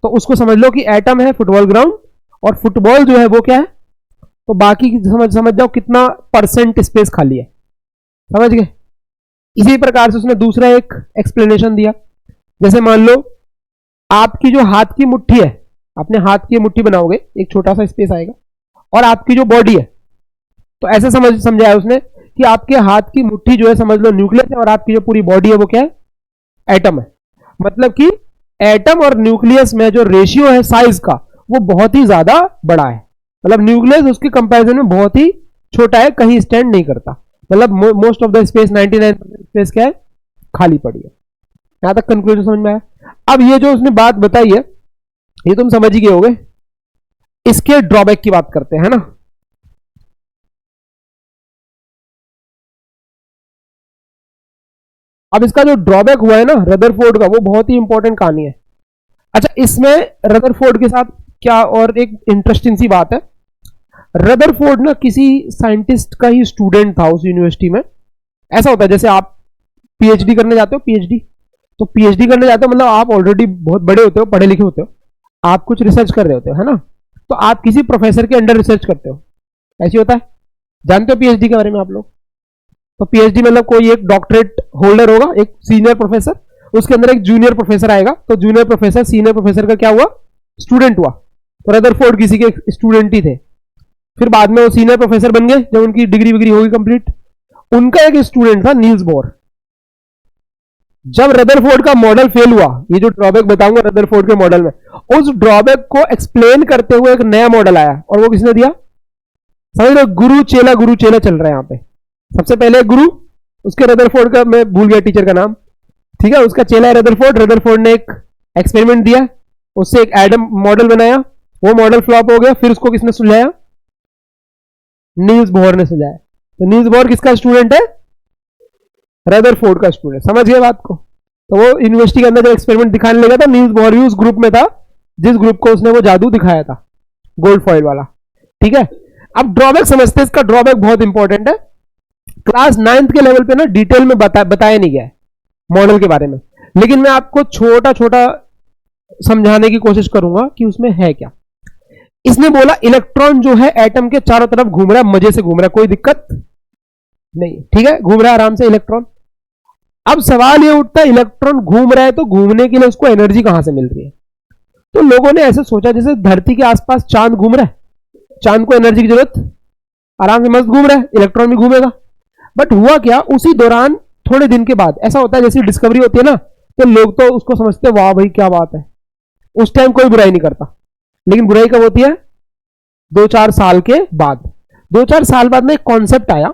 तो उसको समझ लो कि एटम है फुटबॉल ग्राउंड, और फुटबॉल जो है वो क्या है? तो बाकी समझ जाओ कितना परसेंट स्पेस खाली है। समझ गए? इसी प्रकार से उसने दूसरा एक एक्सप्लेनेशन दिया। जैसे मान लो आपकी जो हाथ की मुट्ठी है, अपने हाथ की मुट्ठी बनाओगे, एक छोटा सा स्पेस आएगा, और आपकी जो बॉडी है, तो ऐसे समझाया उसने कि आपके हाथ की मुट्ठी जो है समझ लो न्यूक्लियस है, और आपकी जो पूरी बॉडी है वो क्या है? एटम है। मतलब कि एटम और न्यूक्लियस में जो रेशियो है साइज का वो बहुत ही ज्यादा बड़ा है। मतलब न्यूक्लियस उसके कंपैरिजन में बहुत ही छोटा है, कहीं स्टैंड नहीं करता। मतलब most of the space 99% space क्या है? खाली पड़ी है। यहां तक कंक्लूजन समझ में आया? अब ये जो उसने बात बताई है ये तुम समझ ही गए होगे। इसके ड्रॉबैक की बात करते हैं ना। अब इसका जो ड्रॉबैक हुआ है ना रदरफोर्ड का, वो बहुत ही इंपॉर्टेंट कहानी है। अच्छा, इसमें रदरफोर्ड के साथ क्या और एक इंटरेस्टिंग सी बात है, रदरफोर्ड ना किसी साइंटिस्ट का ही स्टूडेंट था उस यूनिवर्सिटी में। ऐसा होता है जैसे आप पीएचडी करने जाते हो, पीएचडी, तो पीएचडी करने जाते हो मतलब आप ऑलरेडी बहुत बड़े होते हो, पढ़े लिखे होते हो, आप कुछ रिसर्च कर रहे होते हो, है ना। तो आप किसी प्रोफेसर के अंडर रिसर्च करते हो, ऐसे होता है। जानते हो पीएचडी के बारे में आप लोग? तो पीएचडी मतलब कोई एक डॉक्टरेट होल्डर होगा, एक सीनियर प्रोफेसर, उसके अंदर एक जूनियर प्रोफेसर आएगा। तो जूनियर प्रोफेसर सीनियर प्रोफेसर का क्या हुआ? स्टूडेंट हुआ। तो रदरफोर्ड किसी के स्टूडेंट ही थे। फिर बाद में वो सीनियर प्रोफेसर बन गए जब उनकी डिग्री विग्री होगी कंप्लीट। उनका एक स्टूडेंट था नील्स बोर। जब रदरफोर्ड का मॉडल फेल हुआ, ये जो ड्रॉबैक बताऊंगा रदरफोर्ड के मॉडल में, उस ड्रॉबैक को एक्सप्लेन करते हुए एक नया मॉडल आया, और वो किसने दिया? समझ लो गुरु चेला चल रहा है यहां पे। सबसे पहले गुरु, उसके रदरफोर्ड का मैं भूल गया टीचर का नाम, ठीक है, उसका चेला रदरफोर्ड। रदरफोर्ड ने एक एक्सपेरिमेंट दिया, उससे एक एडम मॉडल बनाया, वो मॉडल फ्लॉप हो गया। फिर उसको किसने सुलझाया? नील्स बोर ने सुझाया। तो नील्स बोर किसका स्टूडेंट है? रदरफोर्ड का स्टूडेंट। समझ गए बात को? तो वो यूनिवर्सिटी के अंदर जो एक्सपेरिमेंट दिखाने लगा था, नील्स बोर भी उस ग्रुप में था जिस ग्रुप को उसने वो जादू दिखाया था, गोल्ड फॉइल वाला। ठीक है, अब ड्रॉबैक समझते हैं। इसका ड्रॉबैक बहुत इंपॉर्टेंट है। क्लास 9th के लेवल पे ना डिटेल में बताया नहीं गया है मॉडल के बारे में, लेकिन मैं आपको छोटा छोटा समझाने की कोशिश करूंगा कि उसमें है क्या। इसने बोला इलेक्ट्रॉन जो है एटम के चारों तरफ घूम रहा है, मजे से घूम रहा है, कोई दिक्कत नहीं। ठीक है, घूम रहा है आराम से इलेक्ट्रॉन। अब सवाल यह उठता है, इलेक्ट्रॉन घूम रहा है तो घूमने के लिए उसको एनर्जी कहां से मिल रही है? तो लोगों ने ऐसे सोचा जैसे धरती के आसपास चांद घूम रहा है, चांद को एनर्जी की जरूरत, आराम से मस्त घूम रहा है, इलेक्ट्रॉन भी घूमेगा। बट हुआ क्या, उसी दौरान थोड़े दिन के बाद ऐसा होता है, जैसी डिस्कवरी होती है ना, तो लोग तो उसको समझते हैं वाह भाई क्या बात है, उस टाइम कोई बुराई नहीं करता। लेकिन बुराई कब होती है? 2-4 साल के बाद। 2-4 साल बाद में एक कॉन्सेप्ट आया,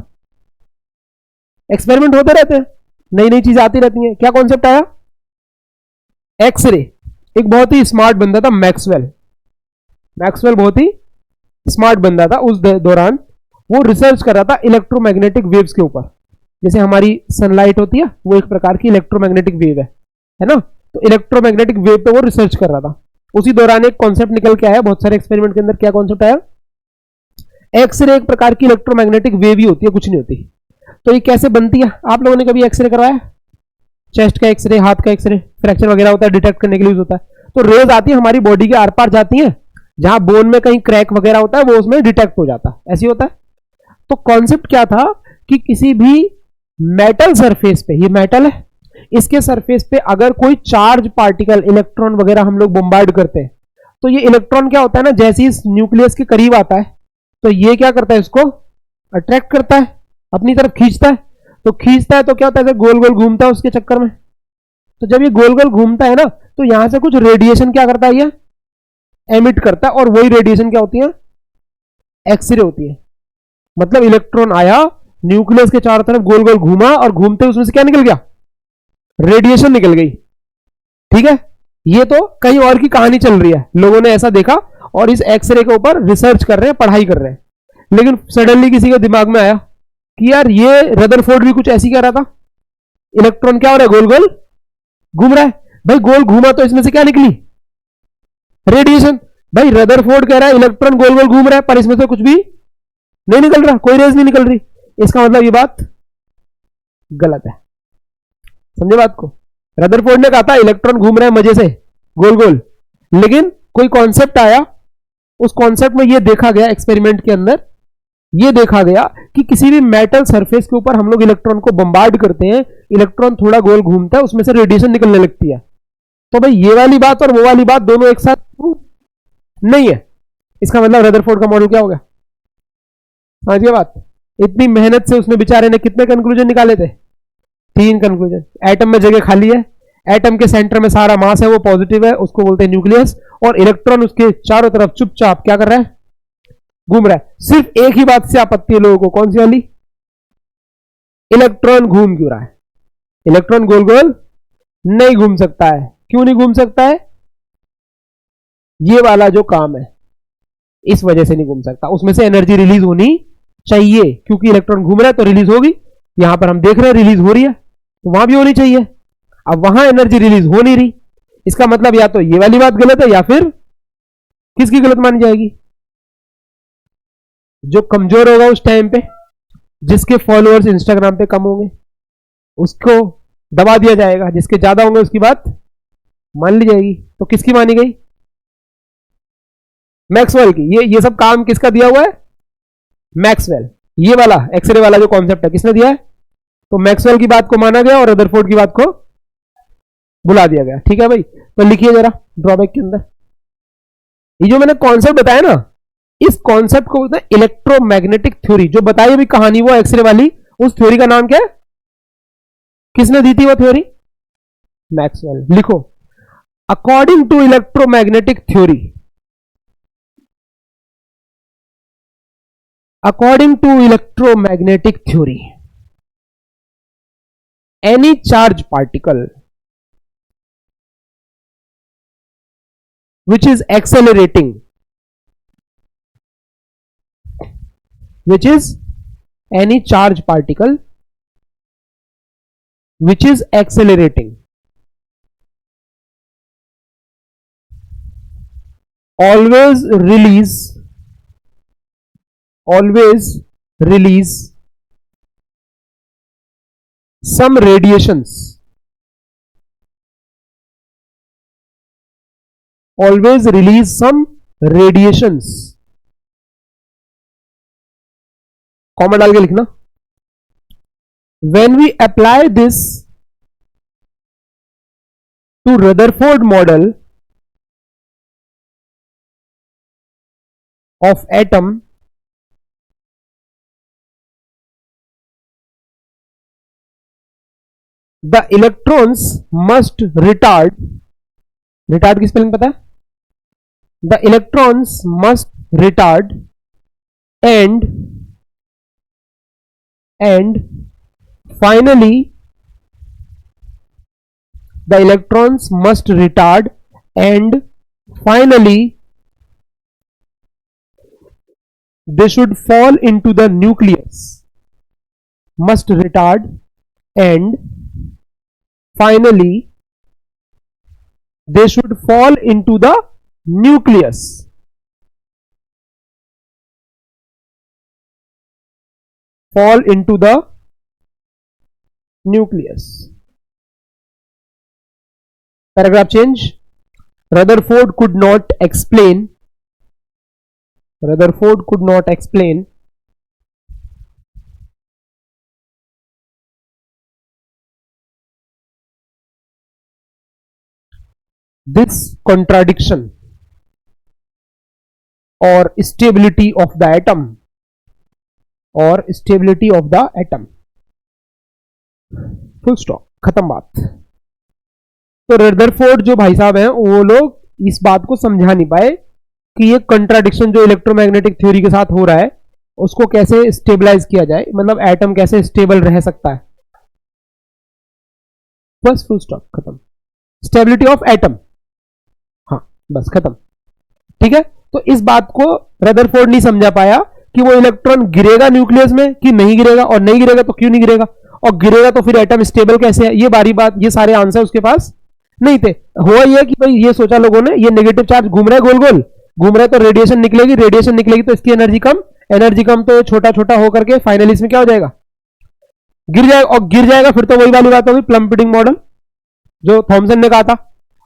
एक्सपेरिमेंट होते रहते हैं, नई नई चीजें आती रहती हैं। क्या कॉन्सेप्ट आया? एक्सरे। एक बहुत ही स्मार्ट बंदा था मैक्सवेल। मैक्सवेल बहुत ही स्मार्ट बंदा था। उस दौरान वो रिसर्च कर रहा था इलेक्ट्रोमैग्नेटिक वेव्स के ऊपर। जैसे हमारी सनलाइट होती है, वो एक प्रकार की इलेक्ट्रोमैग्नेटिक वेव है ना? तो इलेक्ट्रोमैग्नेटिक वेव पे वो रिसर्च कर रहा था। उसी दौरान एक कॉन्सेप्ट निकल के आया बहुत सारे एक्सपेरिमेंट के अंदर। क्या कॉन्सेप्ट आया? एक्सरे एक प्रकार की इलेक्ट्रोमैग्नेटिक वेव ही होती है, कुछ नहीं होती। तो ये कैसे बनती है? आप लोगों ने कभी एक्सरे करवाया? चेस्ट का एक्सरे, हाथ का एक्सरे, फ्रैक्चर वगैरह होता है, डिटेक्ट करने के लिए यूज होता है। तो रेज आती है हमारी बॉडी के आर पार जाती है, जहां बोन में कहीं क्रैक वगैरह होता है वो उसमें डिटेक्ट हो जाता है, ऐसी होता है। तो कॉन्सेप्ट क्या था कि किसी भी मेटल सरफेस पे, ये मेटल है, इसके सरफेस पे अगर कोई चार्ज पार्टिकल, इलेक्ट्रॉन वगैरह हम लोग बम्बार्ड करते हैं, तो ये इलेक्ट्रॉन क्या होता है ना, जैसे ही इस न्यूक्लियस के करीब आता है तो ये क्या करता है, इसको अट्रैक्ट करता है, अपनी तरफ खींचता है। तो खींचता है तो क्या होता है, गोल गोल घूमता है उसके चक्कर में। तो जब ये गोल गोल घूमता है ना, तो यहां से कुछ रेडिएशन क्या करता है, ये एमिट करता है, और वही रेडिएशन क्या होती है? एक्सरे होती है। मतलब इलेक्ट्रॉन आया, न्यूक्लियस के चारों तरफ गोल गोल घूमा, और घूमते उसमें से क्या निकल गया? रेडिएशन निकल गई। ठीक है, ये तो कहीं और की कहानी चल रही है, लोगों ने ऐसा देखा और इस एक्सरे के ऊपर रिसर्च कर रहे हैं, पढ़ाई कर रहे हैं। लेकिन सडनली किसी के दिमाग में आया कि यार ये रदरफोर्ड भी कुछ ऐसी कह रहा था, इलेक्ट्रॉन क्या हो रहा है, गोल गोल घूम रहा है। भाई गोल घूमा तो इसमें से क्या निकली? रेडिएशन। भाई रदरफोर्ड कह रहा है इलेक्ट्रॉन गोल गोल घूम रहा है, पर इसमें से कुछ भी नहीं निकल रहा, कोई रेज नहीं निकल रही। इसका मतलब ये बात गलत है। समझे बात को? रदरफोर्ड ने कहा था इलेक्ट्रॉन घूम रहा है मजे से गोल गोल, लेकिन कोई कॉन्सेप्ट आया, उस कॉन्सेप्ट में यह देखा गया, एक्सपेरिमेंट के अंदर यह देखा गया कि किसी भी मेटल सरफेस के ऊपर हम लोग इलेक्ट्रॉन को बम्बार्ड करते हैं, इलेक्ट्रॉन थोड़ा गोल घूमता है, उसमें से रेडिएशन निकलने लगती है। तो भाई ये वाली बात और वो वाली बात दोनों एक साथ नहीं है। इसका मतलब रदरफोर्ड का मॉडल क्या हो गया? समझिए बात। इतनी मेहनत से उसने बेचारे ने कितने कंक्लूजन निकाले थे? 3 कंक्लूजन। एटम में जगह खाली है, एटम के सेंटर में सारा मास है, वो पॉजिटिव है, उसको बोलते हैं न्यूक्लियस, और इलेक्ट्रॉन उसके चारों तरफ चुपचाप क्या कर रहा है? घूम रहा है। सिर्फ एक ही बात से आपत्ति है लोगों को, कौन सी वाली? इलेक्ट्रॉन घूम क्यों रहा है? इलेक्ट्रॉन गोल गोल नहीं घूम सकता है। क्यों नहीं घूम सकता है? ये वाला जो काम है इस वजह से नहीं घूम सकता, उसमें से एनर्जी रिलीज होनी चाहिए, क्योंकि इलेक्ट्रॉन घूम रहा है तो रिलीज होगी। यहां पर हम देख रहे हैं रिलीज हो रही है, तो वहां भी होनी चाहिए। अब वहां एनर्जी रिलीज हो नहीं रही, इसका मतलब या तो ये वाली बात गलत है, या फिर किसकी गलत मानी जाएगी? जो कमजोर होगा उस टाइम पे, जिसके फॉलोअर्स इंस्टाग्राम पे कम होंगे, उसको दबा दिया जाएगा, जिसके ज्यादा होंगे उसकी बात मान ली जाएगी। तो किसकी मानी गई? मैक्सवेल की। ये सब काम किसका दिया हुआ है? मैक्सवेल। ये वाला एक्सरे वाला जो कॉन्सेप्ट है किसने दिया है? तो मैक्सवेल की बात को माना गया और रदरफोर्ड की बात को बुला दिया गया। ठीक है भाई, तो लिखिए जरा ड्रॉबैक के अंदर। ये जो मैंने कॉन्सेप्ट बताया ना, इस कॉन्सेप्ट को बोलते हैं इलेक्ट्रोमैग्नेटिक थ्योरी। जो बताई अभी कहानी वो एक्सरे वाली, उस थ्योरी का नाम क्या है? किसने दी थी वो थ्योरी? मैक्सवेल। लिखो, according to electromagnetic theory, according to electromagnetic theory, any charge particle which is accelerating which is any charge particle which is accelerating, always release some radiations, always release some radiations, comma डाल के लिखना। when we apply this to Rutherford model of atom, the electrons must retard की spelling पता है? The electrons must retard and finally the electrons must retard and finally they should fall into the nucleus, must retard and finally they should fall into the nucleus, fall into the nucleus. Paragraph change. Rutherford could not explain this contradiction or stability of the atom, full stop, खत्म बात। तो Rutherford जो भाई साहब हैं वो लोग इस बात को समझा नहीं पाए कि ये कंट्राडिक्शन जो इलेक्ट्रोमैग्नेटिक थ्योरी के साथ हो रहा है उसको कैसे स्टेबलाइज किया जाए, मतलब एटम कैसे स्टेबल रह सकता है। बस फुल स्टॉप, खत्म। स्टेबिलिटी ऑफ एटम, हाँ बस खत्म, ठीक है। तो इस बात को रदरफोर्ड नहीं समझा पाया कि वो इलेक्ट्रॉन गिरेगा न्यूक्लियस में कि नहीं गिरेगा, और नहीं गिरेगा तो क्यों नहीं गिरेगा, और गिरेगा तो फिर एटम स्टेबल कैसे है। ये बारी बात, ये सारे आंसर उसके पास नहीं थे। हुआ ये कि भाई ये सोचा लोगों ने ये नेगेटिव चार्ज घूम रहा है गोल गोल घूम रहा है तो रेडिएशन निकलेगी तो इसकी एनर्जी कम तो छोटा छोटा होकर के फाइनली इसमें क्या हो जाएगा, गिर जाएगा, और गिर जाएगा फिर तो वही वाली बात होगी प्लम्पिटिंग मॉडल जो थॉमसन ने कहा था।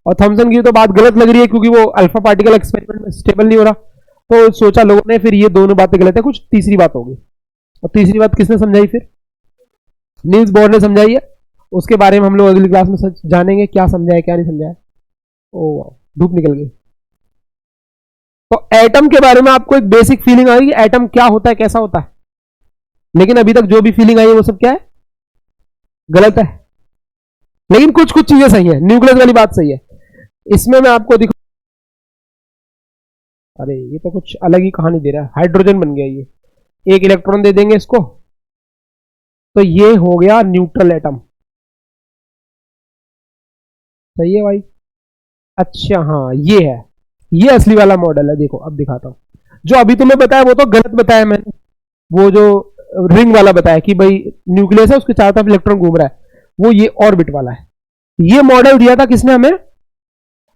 और थॉमसन की तो बात गलत लग रही है क्योंकि वो अल्फा पार्टिकल एक्सपेरिमेंट में स्टेबल नहीं हो रहा, तो सोचा लोगों ने फिर ये दोनों बातें गलत है, कुछ तीसरी बात होगी। और तीसरी बात किसने समझाई, फिर नील्स बोर ने समझाई है। उसके बारे में हम लोग अगली क्लास में सच जानेंगे क्या समझाया क्या नहीं समझाया। ओ धूप निकल गई। तो एटम के बारे में आपको एक बेसिक फीलिंग आएगी एटम क्या होता है कैसा होता है, लेकिन अभी तक जो भी फीलिंग आई है वो सब क्या है, गलत है। लेकिन कुछ कुछ चीजें सही है, न्यूक्लियस वाली बात सही है। इसमें मैं आपको दिखा, अरे ये तो कुछ अलग ही कहानी दे रहा है, हाइड्रोजन बन गया ये, एक इलेक्ट्रॉन दे देंगे इसको तो ये हो गया न्यूट्रल एटम। सही है भाई। अच्छा हाँ ये है, ये असली वाला मॉडल है। देखो अब दिखाता हूं, जो अभी तुम्हें बताया वो तो गलत बताया मैंने, वो जो रिंग वाला बताया कि भाई न्यूक्लियस है उसके चारों तरफ इलेक्ट्रॉन घूम रहा है, वो ये ऑर्बिट वाला है। ये मॉडल दिया था किसने हमें,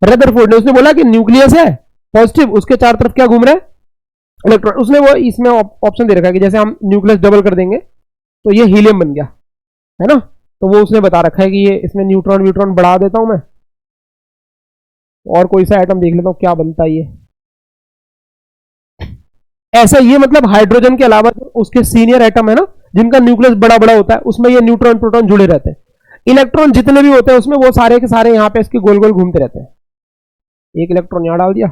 रदरफोर्ड ने। उसने बोला कि न्यूक्लियस है पॉजिटिव, उसके चारों तरफ क्या घूम रहा है, इलेक्ट्रॉन। उसने वो इसमें ऑप्शन दे रखा है कि जैसे हम न्यूक्लियस डबल कर देंगे तो ये हीलियम बन गया है ना, तो वो उसने बता रखा है कि ये इसमें न्यूट्रॉन व्यूट्रॉन बढ़ा देता हूं मैं, और कोई सा एटम देख लेता हूं क्या बनता है ये। ऐसा ये मतलब हाइड्रोजन के अलावा उसके सीनियर एटम है ना जिनका न्यूक्लियस बड़ा बड़ा होता है, उसमें ये न्यूट्रॉन प्रोटॉन जुड़े रहते हैं। इलेक्ट्रॉन जितने भी होते हैं उसमें वो सारे के सारे यहां पे इसके गोल गोल घूमते रहते हैं। एक इलेक्ट्रॉन यहां डाल दिया,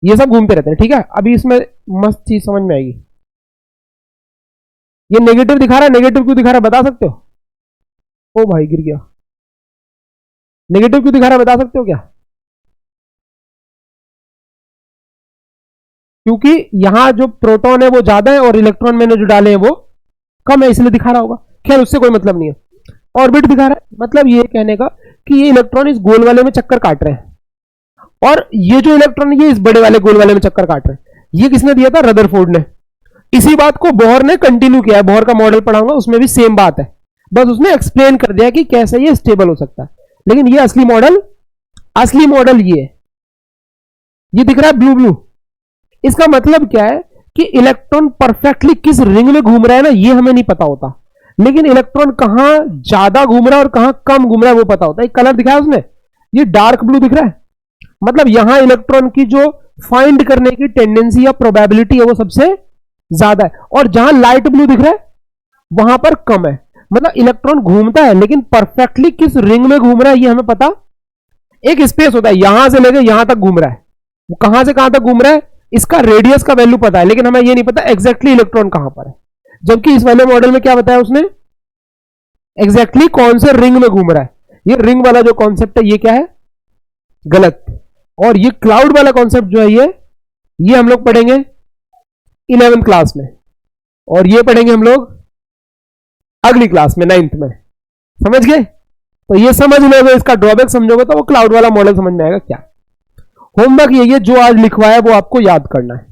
ये सब घूमते रहते हैं, ठीक है। अभी इसमें मस्त चीज समझ में आएगी। ये नेगेटिव दिखा रहा है, नेगेटिव क्यों दिखा रहा है बता सकते हो? ओ भाई गिर गया। नेगेटिव क्यों दिखा रहा है बता सकते हो क्या? क्योंकि यहां जो प्रोटॉन है वो ज्यादा है और इलेक्ट्रॉन मैंने जो डाले हैं वो कम है, इसलिए दिखा रहा होगा। खैर उससे कोई मतलब नहीं है। ऑर्बिट दिखा रहा है मतलब ये कहने का कि ये इलेक्ट्रॉन इस गोल वाले में चक्कर काट रहे हैं, और ये जो इलेक्ट्रॉन ये इस बड़े वाले गोल वाले में चक्कर काट रहे हैं। ये किसने दिया था, रदरफोर्ड ने। इसी बात को बोहर ने कंटिन्यू किया है, बोहर का मॉडल पढ़ाऊंगा उसमें भी सेम बात है, बस उसने एक्सप्लेन कर दिया कि कैसे ये स्टेबल हो सकता है। लेकिन ये असली मॉडल ये दिख रहा है ब्लू ब्लू, इसका मतलब क्या है कि इलेक्ट्रॉन परफेक्टली किस रिंग में घूम रहा है ना, ये हमें नहीं पता होता, लेकिन इलेक्ट्रॉन कहां ज्यादा घूम रहा है और कहां कम घूम रहा है वो पता होता है। एक कलर दिखाया उसने, ये डार्क ब्लू दिख रहा है, मतलब यहां इलेक्ट्रॉन की जो फाइंड करने की टेंडेंसी या प्रोबेबिलिटी है वो सबसे ज्यादा है, और जहां लाइट ब्लू दिख रहा है वहां पर कम है। मतलब इलेक्ट्रॉन घूमता है लेकिन परफेक्टली किस रिंग में घूम रहा है ये हमें पता, एक स्पेस होता है यहां से लेकर यहां तक घूम रहा है, वो कहां से कहां तक घूम रहा है इसका रेडियस का वैल्यू पता है, लेकिन हमें ये नहीं पता एग्जैक्टली इलेक्ट्रॉन कहां पर है। जबकि इस वाले मॉडल में क्या बताया उसने, एग्जैक्टली कौन से रिंग में घूम रहा है। ये रिंग वाला जो कॉन्सेप्ट है ये क्या है, गलत। और ये क्लाउड वाला कॉन्सेप्ट जो है ये हम लोग पढ़ेंगे 11th क्लास में, और ये पढ़ेंगे हम लोग अगली क्लास में 9th में, समझ गए। तो ये समझ लोगे, इसका ड्रॉबैक समझोगे तो वो क्लाउड वाला मॉडल समझ में आएगा क्या। होमवर्क ये जो आज लिखवाया वो आपको याद करना है।